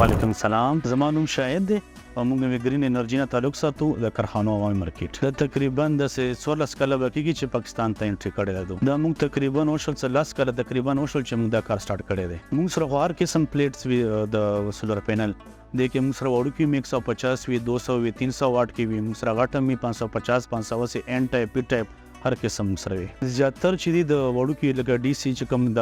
وعلیکم سلام. زما نوم شاهد دی او موږ د ګرین انرژي نه تعلق ساتو د کارخانو عوامي مارکیټ. دا تقریبا د 14 کاله کېږي چې پاکستان ته انټری کړی دی. دا موږ تقریبا وشل 13 کاله تقریبا وشل چې موږ دا کار سٹارټ کړی دی. موږ سره هر قسم پلیټس وی د سولر پینل د کې موږ سره وړو کې 150 وی 200 وی 300 واټ کې وی موږ سره غټم 550 500 سي ان ټایپ پی ټایپ هر قسم سره وي. زیاتر چې دی د وړو کې لکه ډي سي چې کوم د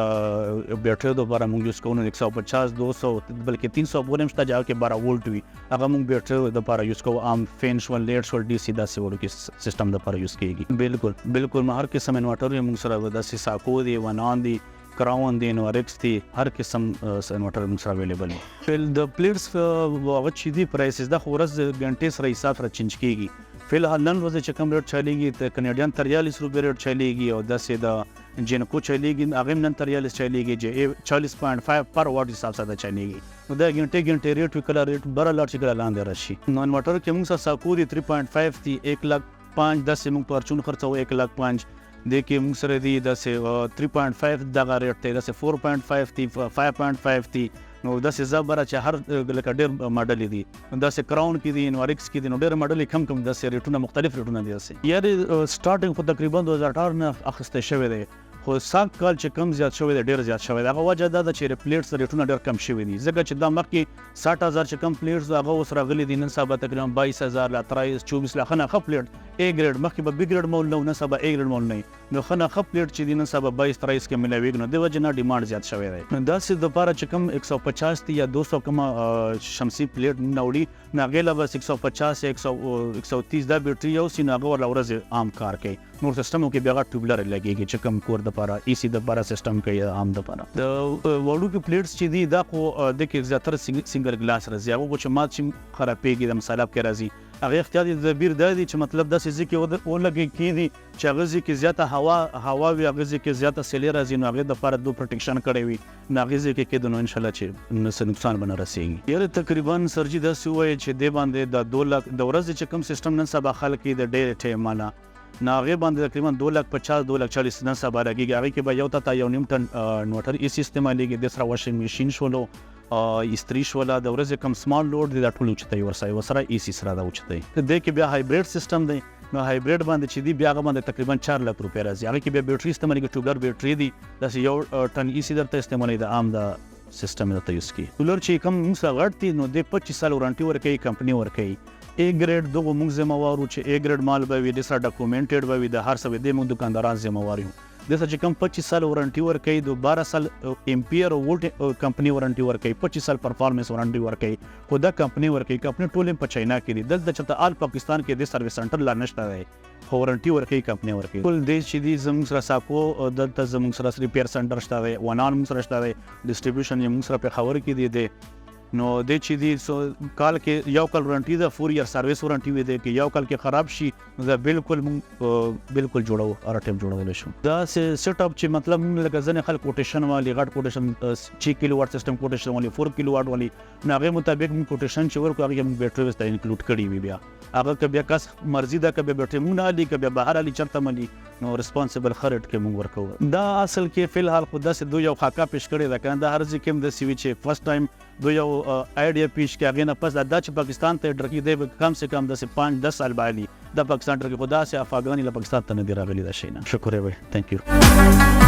بیټری د لپاره موږ یوز کوو 150 200 بلکې 300 پورې هم شته چې 12 وولټ وي هغه موږ بیټری د لپاره یوز کوو. عام فین شول لیټ شول ډي سي داسې وړو کې سیستم د لپاره یوز کیږي. بالکل هر قسم انورټر موږ سره داسې ساکو دی ونان دی کراون دی نوارکس دی هر قسم انورټر موږ سره اویلیبل دی. فل د پلیټس هغه چې دی پرایسز د خورز غنټې سره حساب سره چینج کیږي. فلحال نن ورځ چې کوم ریټ چلیږي ته کینیډین 43 روپے ریټ چلیږي او داسې د جنکو چلیږي هغه نن 43 چلیږي چې 40.5 پر واټ حساب سره چلیږي. نو دا غنټې ریټ وکړه ریټ بر لاړ چې ګل لاندې راشي. نو انورټر کې موږ سره ساکو دی 3.5 دی 1,05,000 داسې موږ پرچون خرڅو 1,05,000 د کې موږ سره دی داسې 3.5 دغه ریټ ته داسې 4.5 دی 5.5 دی. نو داسې زبره چې هر لکه ډېر ماډل دي داسې کراون کې دي نوارکس کې دي نو ډېر ماډل کم داسې ریټونه مختلف ریټونه دي. داسې یاري سٹارټینګ خو تقریبا 2018 نه اخیسته شوی دی خو ساک کال چې کم زیات شوی دی ډېر زیات شوی دی. هغه وجه دا ده چې پلیټس ریټونه ډېر کم شوی دي ځکه چې دا مخکې 60,000 چې کم پلیټس هغه اوس راغلي دي نن سبا تقریبا 22,000 لا 23 24 لا خنه خپ پلیټ A ګریډ مخکې به B ګریډ مول نو نن سبا A ګریډ مول نه نو خنه خپ پلیټ چې نن سبا 22 23 کې ملاویږي نو د وجه نه ډیماند زیات شوی دی. نو داسې د لپاره چې کم 150 یا 200 کم شمسي پلیټ نوړي ناګله بس 150 130 دا بیټری یو سیناغه ور ورځ عام کار کوي. نور سیستمو کې بیا ټوبلر لګيږي چې کم کور د لپاره ای سی د لپاره سیستم کوي عام د لپاره. د وړو کې پلیټس چې دي دا خو د کې زیاتره سنگل ګلاس راځي هغه چې مات شي خرابېږي د مصالحه کې راځي هغه احتیاطي تدبیر دی چې مطلب د سې کې ولګي کېدي چې هغه کې زیاته هوا وي هغه کې زیاته سیلې راځي نو هغه د لپاره دو پروټیکشن کړی وي نو هغه کې کېدو نو ان شاء الله چې نقصان بنه رسېږي. یاره تقریبا سرجی داسې وایي چې د باندې د 2 لک د ورځې چې کوم سیستم نن سبا خلک د ډېر ټیم مالا ناغه باندې تقریبا 2,50,000 2,40,000 نن سبا راګي هغه کې به یو ته یو نیم ټن انورټر ای سیستم لګي د سره واشنګ ماشين شولو استری شولا د ورځې کم سمال لوډ دی دا ټول چته ورسره ای سی سره دا وچته د کې بیا هایبرید سیستم دی. نو هایبرید باندې چې دی بیا باندې تقریبا 4 لک روپے راځي هغه کې بیا بیټری استعمال کې ټوبلر بیټری دی داسې یو ټن ای سی درته استعمال د عام د سیستم ته یوز کی. ټولر چې کم موږ غړتي نو د 25 سال وارنټي ورکوي کمپنی ورکوي. A ګریډ دغه موږ ذمہوارو چې A ګریډ مال به وي د سره ډاکومېنټډ به وي د هر څه د موږ دکانداران ذمہوار یو. د څه چې کم 25 سال وارنټي ورکوي د 12 سال امپیر او وولټ کمپنی وارنټي ورکوي 25 سال پرفارمنس وارنټي ورکوي خو دا کمپنی ورکوي کمپنی ټول په چاینا کې دي دلته چې آل پاکستان کې د سرویس سنټر لا نشته دی خو وارنټي ورکوي کمپنی ورکوي. ټول دیش چې دي زموږ سره ساکو دلته زموږ سره ریپیر سنټر شته دی ونان موږ سره شته دی ډسټریبیوشن یې موږ سره په خبر کې دی نو د چې دی کال کې یو کال وارنټي ده 4 ایئر سرویس وارنټي وي دی کې یو کال کې خراب شي دا بالکل جوړو ار ټیم جوړول شو. دا سیټ اپ چې مطلب لکه ځنه خلک کوټیشن والی غټ کوټیشن 6 کیلو واټ سیستم کوټیشن والی 4 کیلو واټ والی ناغه مطابق موږ کوټیشن چې ورکو هغه موږ بیټری وسته انکلود کړی وي بیا هغه کبه کس مرزي دا کبه بیټری مونږ نه علي کبه بهر علي چرته ملي نو ریسپانسیبل خرټ کې موږ ورکو. دا اصل کې فلحال خود داسې دوی یو خاکا پیش کړی دا کنه دا هر ځکه د سی وی چې فرست ټایم دوی یو آیډیا پیش کې هغه نه پس دا چې پاکستان ته ډرکی دی کم سے کم د 5-10 سال باندې د پاکستان ډرکی خدا سي افغاني له پاکستان ته نه دی راغلی دا شي نه. شکر وي ثانک یو.